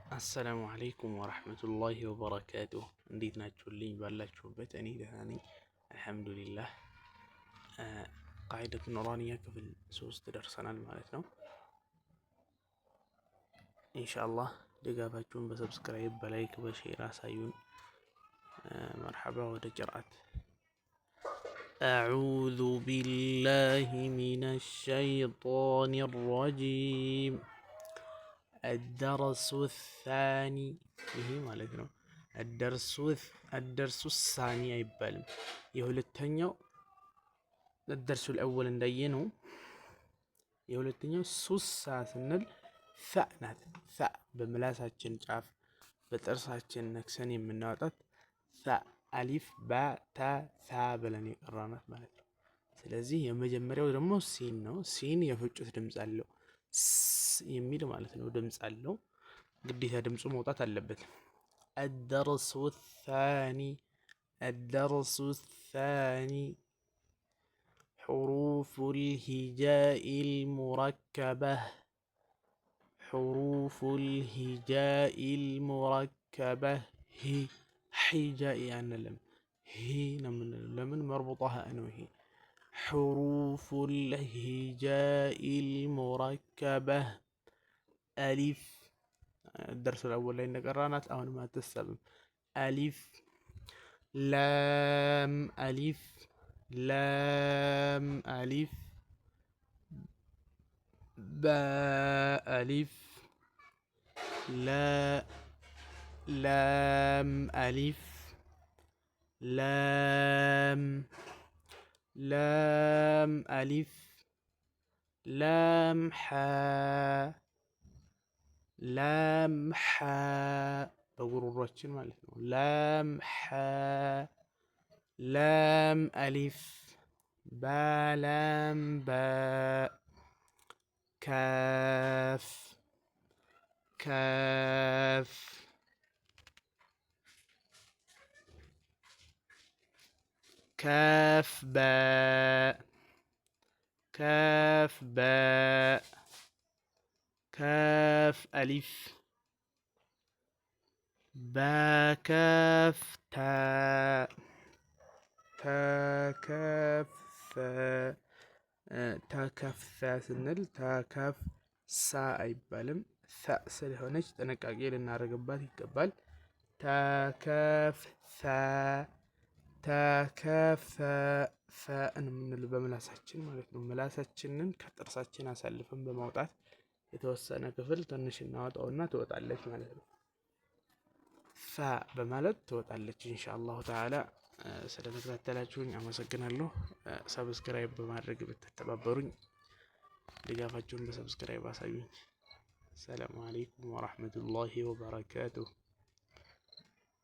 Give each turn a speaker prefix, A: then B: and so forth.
A: አሰላሙ አለይኩም ወረሕመቱላሂ ወበረካቱሁ። እንዴት ናችሁልኝ? ባላችሁበት እኔ ደህና ነኝ አልሐምዱሊላህ። ቃዒደቱ ኑራንያ ክፍል 3 ደርሰናል ማለት ነው። ኢንሻአላህ ድጋፋችሁን በሰብስክራይብ በላይክ በሼር አሳዩን። መርሐባ። ወደ ቂርአት አዑዙ ቢላሂ ሚነ ሸይጧኒ ረጂም الدرس الثاني ይሄ ማለት ነው። الدرس الثاني አይባልም። የሁለተኛው الدرس الأول እንዳየነው የሁለተኛው ሱሳ ስንል ሳ ናት። ሳ በምላሳችን ጫፍ በጥርሳችን ነክሰን የምናወጣት ሳ አሊፍ ባ ታ ሳ ብለን የቀራናት ማለት ነው። ስለዚህ የመጀመሪያው ደግሞ ሲን ነው። ሲን የፍጩት ድምፅ አለው የሚል ማለት ነው። ድምፅ አለው ግዴታ ድምፁ መውጣት አለበት። الدرس الثاني حروف الهجاء المركبة حجاء يعني هي لمن مربوطها أنه هي حروف الهجاء المركبة ألف. الدرس الأول لأن قرانات أو ما تسبب ألف لام ألف لام ألف باء ألف لا لام ألف لام لام ألف لام حاء لام حاء بغرورتين ማለት ነው። لام حاء لام ألف با لام باء كاف كاف كاف باء كاف باء كاف ألف با كاف تاء تا كاف ثاء تا كاف ثاء ስንል ታ ካፍ ሳ አይባልም። ሳ ስለሆነች ጥንቃቄ ልናደርግባት ይገባል። ታ ካፍ ሳ ታ ካፍ ፋእን የምንል በምላሳችን ማለት ነው። ምላሳችንን ከጥርሳችን አሳልፈን በማውጣት የተወሰነ ክፍል ትንሽ እናወጣውና ትወጣለች ማለት ነው። ፋ በማለት ትወጣለች ኢንሻአላሁ ተዓላ። ስለተከታተላችሁኝ አመሰግናለሁ። ሰብስክራይብ በማድረግ ብትተባበሩኝ፣ ድጋፋችሁን በሰብስክራይብ አሳዩኝ። ሰላም አለይኩም ወራህመቱላሂ ወበረካቱሁ።